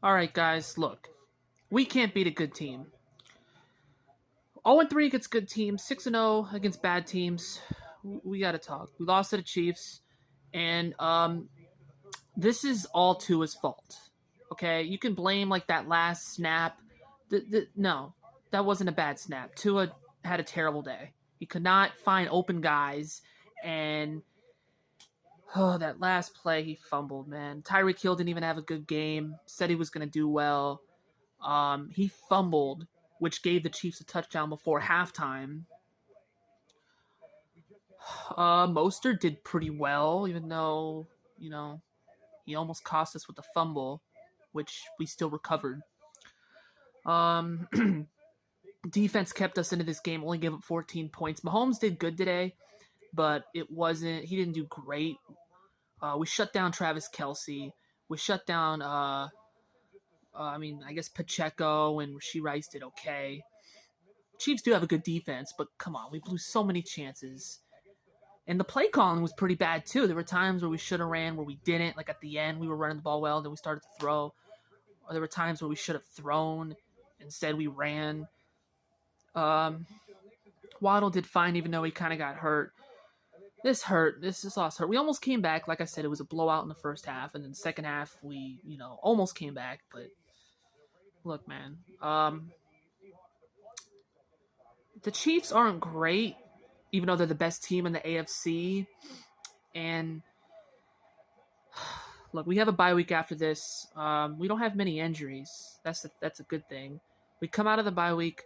All right, guys, look. We can't beat a good team. 0-3 against good teams, 6-0 against bad teams. We got to talk. We lost to the Chiefs, and this is all Tua's fault. Okay, you can blame like that last snap. No, that wasn't a bad snap. Tua had a terrible day. He could not find open guys, and that last play he fumbled. Man, Tyreek Hill didn't even have a good game. Said he was going to do well. He fumbled, which gave the Chiefs a touchdown before halftime. Mostert did pretty well, even though he almost cost us with the fumble, which we still recovered. Um, Defense kept us into this game, only gave up 14 points. Mahomes did good today, but he didn't do great. We shut down Travis Kelce. We shut down, I guess Pacheco and Rashee Rice did okay. Chiefs do have a good defense, but come on, we blew so many chances. And the play calling was pretty bad, too. There were times where we should have ran, where we didn't. Like at the end, we were running the ball well, then we started to throw. Or there were times where we should have thrown. Instead, we ran. Waddle did fine, even though he kind of got hurt. This hurt. This loss hurt. We almost came back. Like I said, it was a blowout in the first half, and then the second half we, almost came back. But look, man, the Chiefs aren't great, even though they're the best team in the AFC. And look, we have a bye week after this. We don't have many injuries. That's a good thing. We come out of the bye week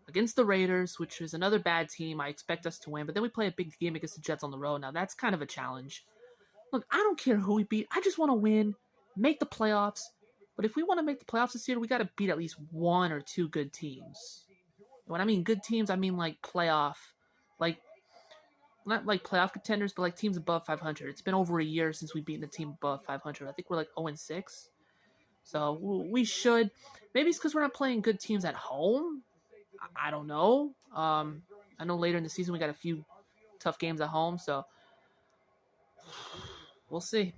against the Raiders, which is another bad team. I expect us to win, but then we play a big game against the Jets on the road. Now that's kind of a challenge. Look, I don't care who we beat. I just want to win, make the playoffs. But if we want to make the playoffs this year, we got to beat at least one or two good teams. When I mean good teams, I mean like playoff, like not like playoff contenders, but like teams above 500. It's been over a year since we've beaten a team above 500. I think we're like 0-6. So we should. Maybe it's because we're not playing good teams at home. I don't know. I know later in the season we got a few tough games at home, so we'll see.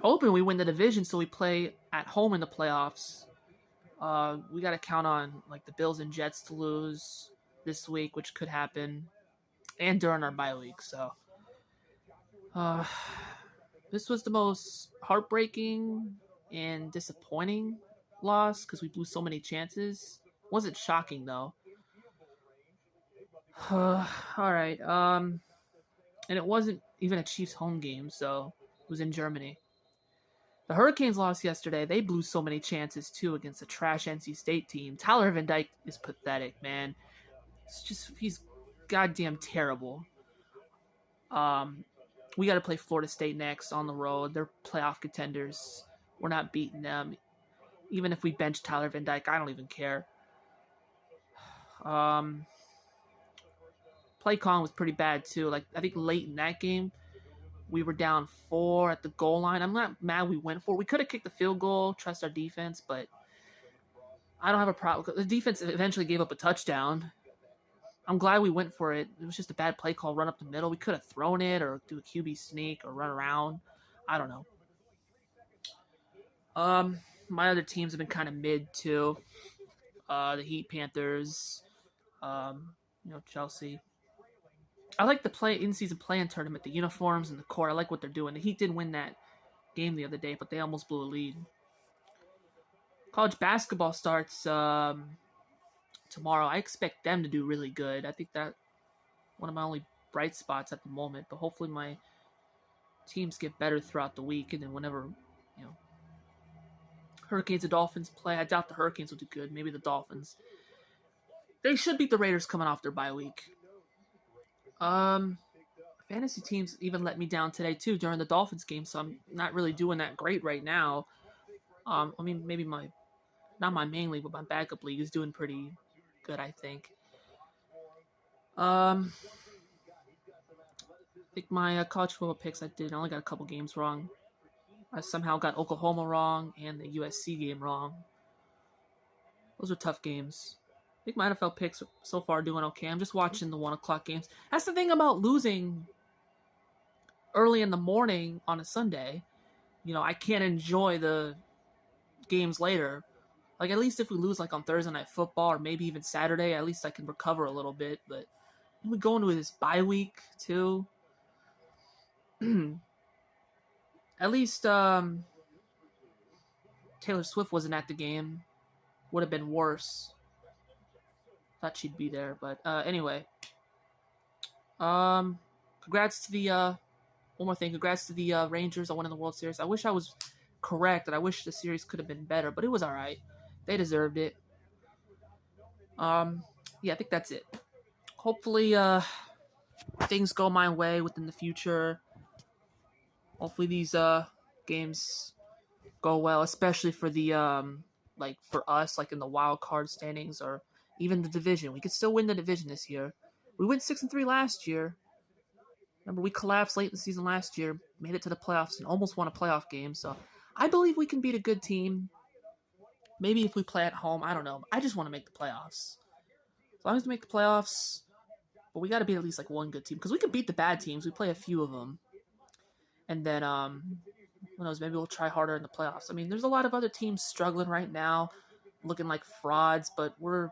Hoping we win the division so we play at home in the playoffs. We got to count on like the Bills and Jets to lose this week, which could happen, and during our bye week. So this was the most heartbreaking and disappointing loss because we blew so many chances. Wasn't shocking though. All right. And it wasn't even a Chiefs home game, so it was in Germany. The Hurricanes lost yesterday. They blew so many chances too against a trash NC State team. Tyler Van Dyke is pathetic, man. He's goddamn terrible. We got to play Florida State next on the road. They're playoff contenders. We're not beating them. Even if we bench Tyler Van Dyke, I don't even care. Play calling was pretty bad too. Like I think late in that game, we were down 4 at the goal line. I'm not mad we went for it. We could have kicked the field goal, trust our defense, but I don't have a problem. The defense eventually gave up a touchdown. I'm glad we went for it. It was just a bad play call, run up the middle. We could have thrown it or do a QB sneak or run around. I don't know. My other teams have been kind of mid too. The Heat, Panthers, Chelsea. I like the in-season play-in tournament, the uniforms and the court. I like what they're doing. The Heat did win that game the other day, but they almost blew a lead. College basketball starts tomorrow. I expect them to do really good. I think that one of my only bright spots at the moment, but hopefully my teams get better throughout the week, and then whenever, Hurricanes and Dolphins play, I doubt the Hurricanes will do good. Maybe the Dolphins. They should beat the Raiders coming off their bye week. Fantasy teams even let me down today too during the Dolphins game, so I'm not really doing that great right now. Maybe not my main league, but my backup league is doing pretty good, I think. I think my college football picks I only got a couple games wrong. I somehow got Oklahoma wrong and the USC game wrong. Those are tough games. I think my NFL picks so far are doing okay. I'm just watching the 1 o'clock games. That's the thing about losing early in the morning on a Sunday. I can't enjoy the games later. Like, at least if we lose, like, on Thursday Night Football or maybe even Saturday, at least I can recover a little bit. But we go into this bye week, too. At least Taylor Swift wasn't at the game. Would have been worse. Thought she'd be there. But anyway. Congrats to the... one more thing. Congrats to the Rangers on winning the World Series. I wish I was correct, and I wish the series could have been better, but it was all right. They deserved it. Yeah, I think that's it. Hopefully, things go my way within the future. Hopefully, these games go well, especially for the like for us, like in the wild card standings or even the division. We could still win the division this year. We went 6-3 last year. Remember, we collapsed late in the season last year, made it to the playoffs, and almost won a playoff game. So I believe we can beat a good team. Maybe if we play at home, I don't know. I just want to make the playoffs. As long as we make the playoffs, but we got to beat at least like one good team because we can beat the bad teams. We play a few of them, and then who knows? Maybe we'll try harder in the playoffs. I mean, there's a lot of other teams struggling right now, looking like frauds, but we're,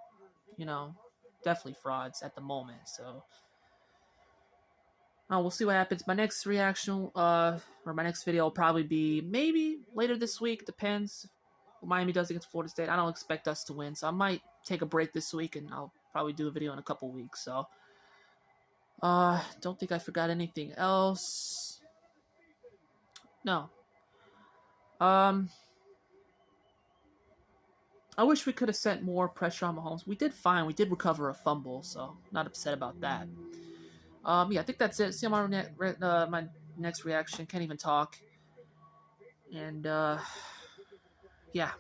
definitely frauds at the moment. So. We'll see what happens. My next reaction, or my next video will probably be maybe later this week. Depends what Miami does against Florida State. I don't expect us to win, so I might take a break this week, and I'll probably do a video in a couple weeks. So, don't think I forgot anything else. No. I wish we could have sent more pressure on Mahomes. We did fine. We did recover a fumble, so not upset about that. Yeah, I think that's it. See my my next reaction. Can't even talk. And, yeah.